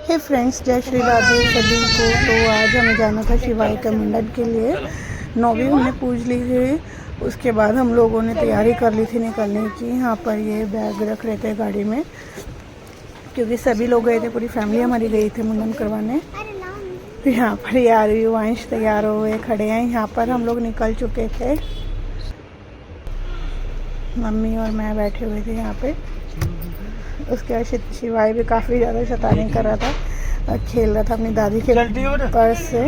हे friends, जय श्री राधे सभी को। तो आज हमें जाना था शिवाय के मंडन के लिए। 9वीं हमने पूज ली थी। उसके बाद हम लोगों ने तैयारी कर ली थी निकलने की। यहाँ पर ये बैग रख रहे थे गाड़ी में, क्योंकि सभी लोग गए थे, पूरी फैमिली हमारी गई थी मुंडन करवाने। तो यहाँ पर यार युवांश तैयार हुए खड़े हैं। यहाँ पर हम लोग निकल चुके थे, मम्मी और मैं बैठे हुए थे यहाँ पे। उसके बाद शिवाय भी काफ़ी ज़्यादा शैतानी कर रहा था और खेल रहा था अपनी दादी के पर्स से।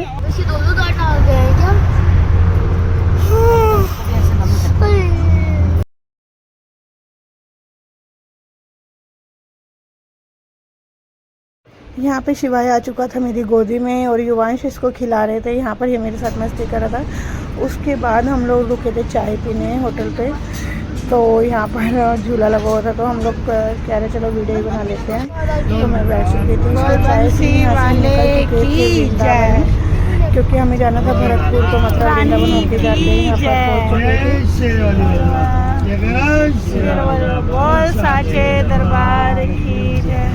यहाँ पे शिवाय आ चुका था मेरी गोदी में और युवांश इसको खिला रहे थे। यहाँ पर ये मेरे साथ मस्ती कर रहा था। उसके बाद हम लोग रुके थे चाय पीने होटल पे। तो यहाँ पर झूला लगा हुआ था, तो हम लोग कह रहे चलो वीडियो बना लेते हैं। तो मैं बैठ चुकी थी, चाय से यहाँ से निकल चुके थे वृंदावन, क्योंकि हमें जाना था भरतपुर। तो मथुरा वृंदावन होके जाते हैं यहाँ पर पहुँच चुके थे। साचे दरबार की जय,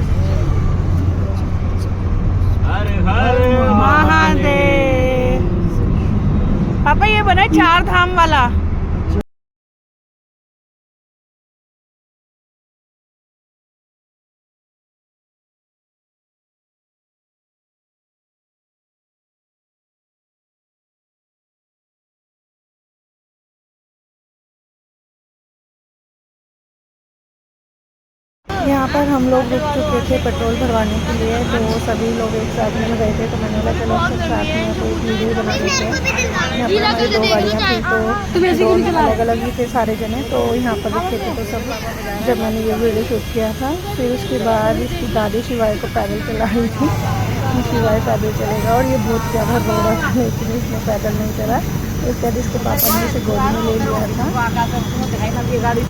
महादेव। पापा ये बना 4 धाम वाला। यहाँ पर हम लोग रुक चुके थे पेट्रोल भरवाने के लिए। तो सभी लोग एक साथ में गए थे, तो मैंने बोला चलो सब साथ में कोई वीडियो बना देते हैं। यहाँ पर हमारी 2 गाड़ियाँ थी, तो 2 अलग अलग ही थे सारे जने। तो यहाँ पर रुके थे तो सब, जब मैंने ये वीडियो शूट किया था। फिर उसके बाद इसकी दादी शिवाय को पैदल चला रही थी। शिवाय पैदल चलेगा और ये बहुत ज़्यादा रो रहा था, लेकिन इसने पैदल नहीं चला। उसके बाद इसके पापा ने इसे गोद में ले लिया था।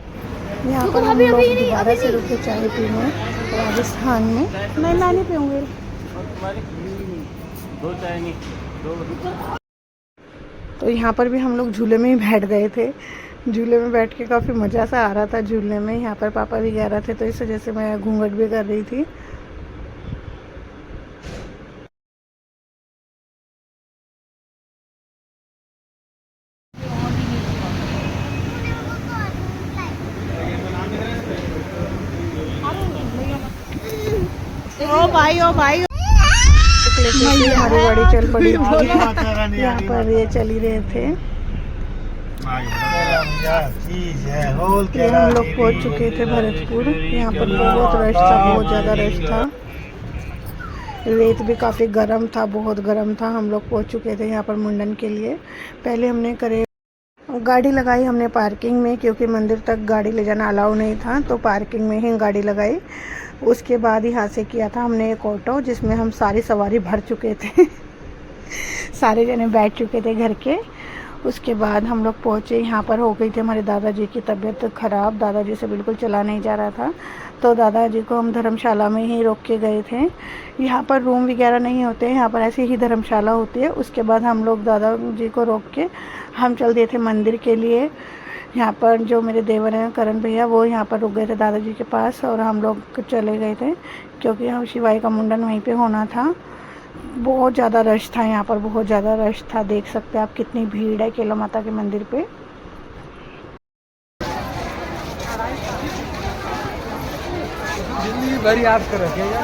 यहाँ पर हम लोग दोबारा से रुके चाय पीने राजस्थान में। नहीं, मैं नहीं पीऊँगी। तो यहाँ पर भी हम लोग झूले में ही बैठ गए थे। झूले में बैठ के काफ़ी मज़ा सा आ रहा था झूलने में। यहाँ पर पापा भी कह रहे थे, तो इस वजह से मैं घूंघट भी कर रही थी। ओ भाई हमारी गाड़ी चल पड़ी थी। यहाँ पर ये चल ही रहे थे। हम लोग पहुँच चुके थे भरतपुर। यहाँ पर बहुत रश था, बहुत ज़्यादा रश था। रेत भी काफ़ी गर्म था, बहुत गर्म था। हम लोग पहुँच चुके थे यहाँ पर मुंडन के लिए। पहले हमने गाड़ी लगाई हमने पार्किंग में, क्योंकि मंदिर तक गाड़ी ले जाना अलाउ नहीं था। तो पार्किंग में ही गाड़ी लगाई। उसके बाद यहाँ से किया था हमने एक ऑटो, जिसमें हम सारी सवारी भर चुके थे। सारे जने बैठ चुके थे घर के। उसके बाद हम लोग पहुँचे। यहाँ पर हो गई थी हमारे दादाजी की तबीयत ख़राब। दादाजी से बिल्कुल चला नहीं जा रहा था, तो दादाजी को हम धर्मशाला में ही रोक के गए थे। यहाँ पर रूम वगैरह नहीं होते, यहाँ पर ऐसी ही धर्मशाला होती है। उसके बाद हम लोग दादाजी को रोक के हम चल दिए थे मंदिर के लिए। यहाँ पर जो मेरे देवर हैं करण भैया, वो यहाँ पर रुक गए थे दादाजी के पास, और हम लोग चले गए थे, क्योंकि हम शिवाय का मुंडन वहीं पे होना था। बहुत ज़्यादा रश था यहाँ पर, बहुत ज़्यादा रश था। देख सकते हैं आप कितनी भीड़ है केला माता के मंदिर पे। भरी याद कर रखेगा।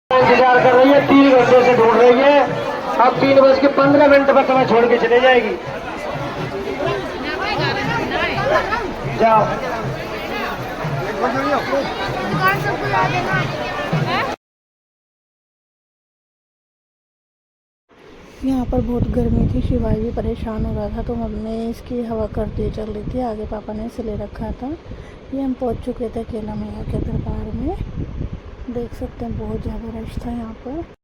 इंतजार कर रही है, 3 घंटे से ढूंढ रही है। अब 3:15 पर तुम्हें छोड़ के चले जाएगी। जाओ। यहाँ पर बहुत गर्मी थी, शिवाय भी परेशान हो रहा था, तो हमने इसकी हवा करती चल रही थी। आगे पापा ने इसे ले रखा था। ये हम पहुँच चुके थे केला मैया के दरबार में। देख सकते हैं बहुत ज़्यादा रश था यहाँ पर।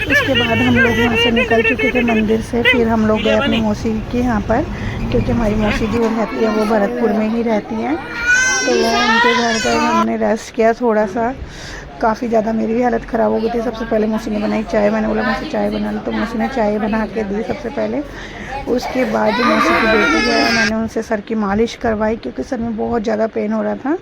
उसके बाद हम लोग वहाँ से निकल चुके थे मंदिर से। फिर हम लोग गए अपनी मौसी के यहाँ पर, क्योंकि हमारी मौसी जो रहती है वो भरतपुर में ही रहती हैं। तो उनके घर गए, हमने रेस्ट किया थोड़ा सा। काफ़ी ज़्यादा मेरी भी हालत ख़राब हो गई थी। सबसे पहले मौसी ने बनाई चाय, मैंने बोला मौसी चाय बना लो, तो मौसी ने चाय बना के दी सबसे पहले। उसके बाद जो मौसी की बेटी गया, मैंने उनसे सर की मालिश करवाई, क्योंकि सर में बहुत ज़्यादा पेन हो रहा था।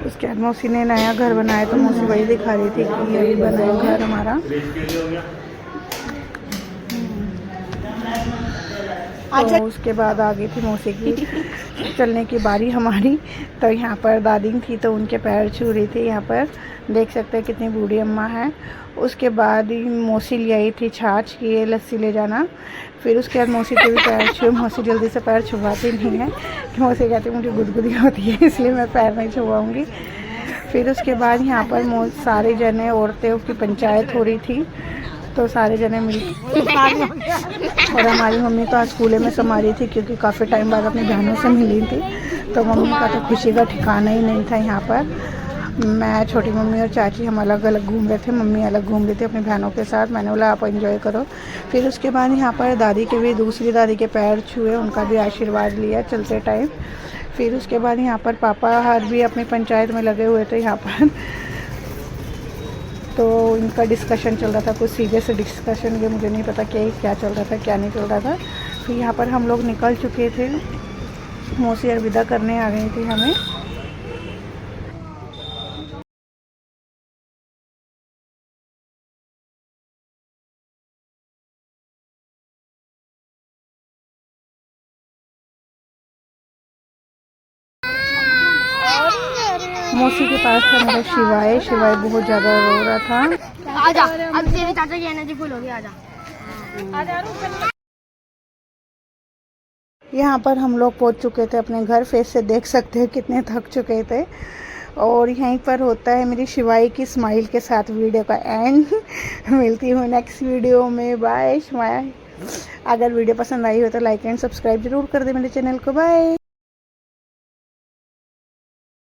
उसके बाद मौसी ने नया घर बनाया, तो मौसी वही दिखा रही थी कि यही बना है घर हमारा। तो उसके बाद आ गई थी मौसी की चलने की बारी हमारी। तो यहाँ पर दादी थी, तो उनके पैर छू रही थी। यहाँ पर देख सकते हैं कितनी बूढ़ी अम्मा है। उसके बाद मौसी ले आई थी छाछ की, ये लस्सी ले जाना। फिर उसके बाद मौसी के भी पैर छुए। मौसी जल्दी से पैर छुपाती नहीं है, कि मौसी कहती मुझे गुदगुदी होती है, इसलिए मैं पैर नहीं छुपाऊँगी। फिर उसके बाद यहाँ पर सारे जने औरतें उसकी पंचायत हो रही थी, तो सारे जने मिल और हमारी मम्मी तो आज कूल्हे में समा रही थी, क्योंकि काफ़ी टाइम बाद अपनी बहनों से मिली थी। तो मम्मी का तो खुशी का ठिकाना ही नहीं था। यहाँ पर मैं, छोटी मम्मी और चाची हम अलग अलग घूम रहे थे। मम्मी अलग घूम रही थी अपनी बहनों के साथ। मैंने बोला आप एंजॉय करो। फिर उसके बाद यहाँ पर दादी के भी, दूसरी दादी के पैर छुए, उनका भी आशीर्वाद लिया चलते टाइम। फिर उसके बाद यहाँ पर पापा हर भी अपनी पंचायत में लगे हुए थे यहाँ पर। तो इनका डिस्कशन चल रहा था, कुछ सीरियस डिस्कशन, ये मुझे नहीं पता क्या चल रहा था क्या नहीं चल रहा था। फिर यहाँ पर हम लोग निकल चुके थे, मौसी अलविदा करने आ गई थी हमें। मौसी के पास था मेरा शिवाय। शिवाय बहुत ज़्यादा रो रहा था। आजा, अब तेरे चाचा की एनर्जी फुल हो गई, आजा। यहाँ पर हम लोग पहुँच चुके थे अपने घर। फेस से देख सकते हैं कितने थक चुके थे। और यहीं पर होता है मेरी शिवाय की स्माइल के साथ वीडियो का एंड। मिलती हूँ नेक्स्ट वीडियो में। बाय शिवाय। अगर वीडियो पसंद आई हो तो लाइक एंड सब्सक्राइब जरूर कर दे मेरे चैनल को। बाय।